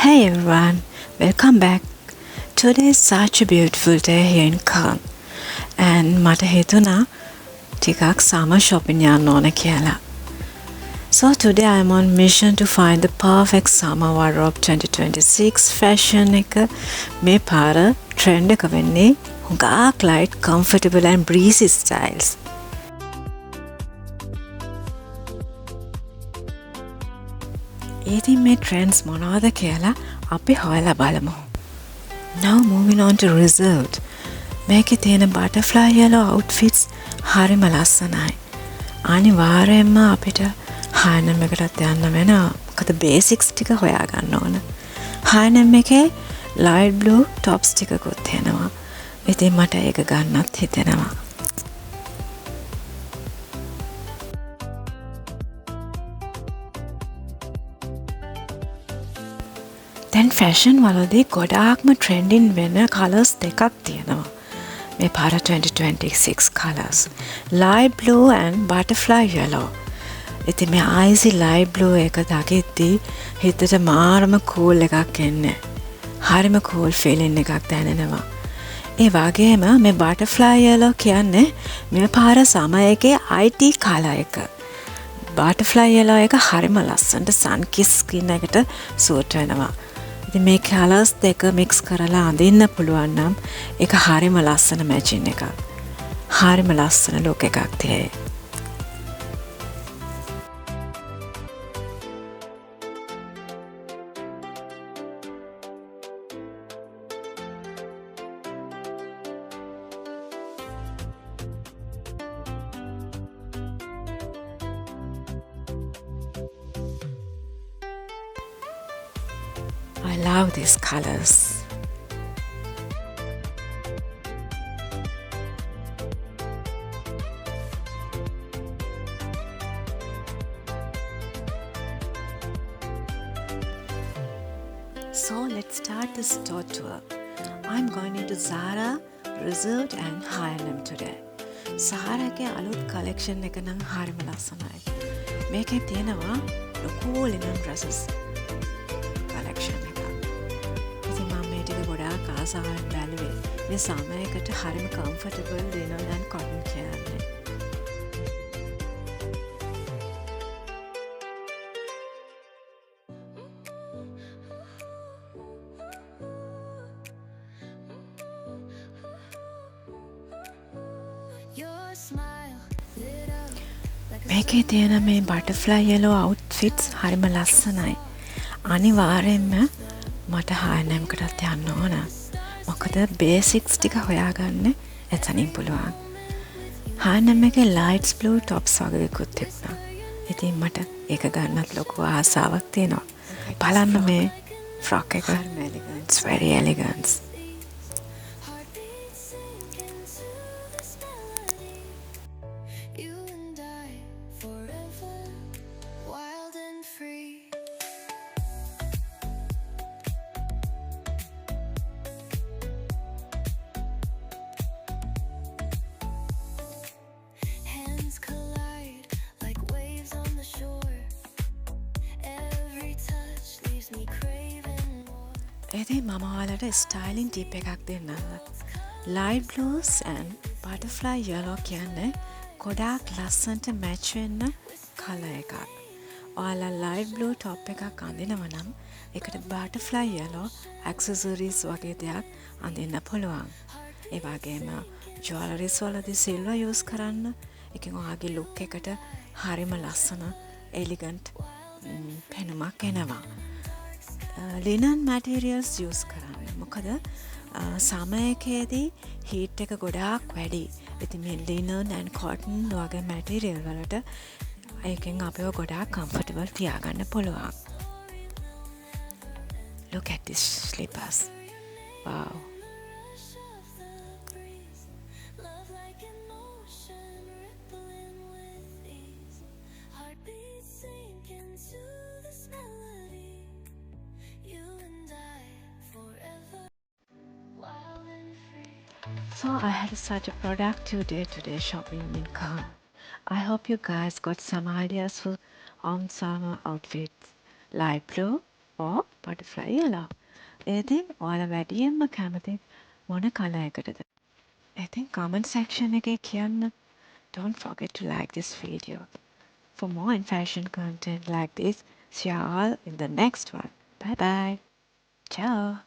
Hey everyone, welcome back. Today is such a beautiful day here in Cannes and මට හිතුණා ටිකක් summer shopping යන්න ඕන කියලා. So today I'm on mission to find the perfect summer wardrobe 2026 fashion එක මේ පාර trend එක වෙන්නේ හුඟක් light, comfortable and breezy styles. ඉතින් මේ trends මොනවද කියලා අපි හොයලා බලමු. Now moving on to Reserved. මේකේ තියෙන butterfly yellow outfits හරිම ලස්සනයි. අනිවාර්යයෙන්ම අපිට H&M එකටත් යන්න වෙනවා. මොකද basics ටික හොයාගන්න ඕන. H&M එකේ light blue tops ටිකකුත් තියෙනවා. ඉතින් මට ඒක ගන්නත් හිතෙනවා. දැන් ෆැෂන් වලදී ගොඩාක්ම ට්‍රෙන්ඩින් වෙන කලර්ස් දෙකක් තියෙනවා. මේ පාර 2026 colours. Light blue and butterfly yellow. ඉතින් මේ icy light blue එක දකිද්දී හිතට මාරම cool එකක් එන්නේ. හරිම cool feeling එකක් දැනෙනවා. ඒ වගේම මේ butterfly yellow කියන්නේ මේ පාර සමයකේ IT colour එක. butterfly yellow එක හරිම ලස්සනට sun kiss skin එකට suit වෙනවා. ඉතින් මේ කලර්ස් දෙක මික්ස් කරලා අඳින්න පුළුවන් නම් ඒක හරිම ලස්සන මැචින් එකක්. හරිම ලස්සන ලුක් එකක් තියෙයි. I love these colors. So let's start the store tour. I'm going into Zara, Reserved and H&M today. Zara ke alut collection එක නම් හරිම ලස්සනයි. මේකේ තියෙනවා ලොකු linen dresses collection එක. ඉතින් මම මේ ටික ගොඩාක් ආසාවෙන් බැලුවේ. මේ සමයකට හරිම comfortable linen and cotton කියන්නේ. මේකේ තියෙන මේ butterfly yellow outfits හරිම ලස්සනයි. අනිවාර්යෙන්ම මට H&M එකටත් යන්න ඕන. මොකද basics ටික හොයාගන්න එතනින් පුළුවන්. H&M එකේ light blue tops වගේකුත් තිබුණා. ඉතින් මට ඒක ගන්නත් ලොකු ආසාවක් තියෙනවා. බලන්න මේ frock එක. It's very elegant. ඉතින් මම ඔයාලට ස්ටයිලින් ටිප් එකක් දෙන්නම්. Light blues and butterfly yellow කියන්නේ ගොඩාක් ලස්සනට match වෙන්න colour එකක්. ඔයාලා light blue top එකක් අඳිනවා නම් ඒකට butterfly yellow accessories වගේ දෙයක් අඳින්න පුළුවන්. ඒ වගේම jewelries වලදී silver use කරන්න. ඒකෙන් ඔයාගේ look එකට හරිම ලස්සන elegant පෙනුමක් එනවා. linen materials use කරන්න. මොකද සමයකේදී heat එක ගොඩාක් වැඩි. ඉතින් මේ linen and cotton වගේ material වලට ඒකෙන් අපිව ගොඩාක් comfortable තියාගන්න පුළුවන්. Look at these slippers. Wow. So I had such a productive day today shopping in Cannes. I hope you guys got some ideas for on summer outfits, light blue or butterfly yellow. ඉතින් ඔයාලා වැඩියෙන්ම කැමති මොන colour එකටද? ඉතින් comment section එකේ කියන්න. Don't forget to like this video. For more in fashion content like this, see you all in the next one. Bye bye. Ciao.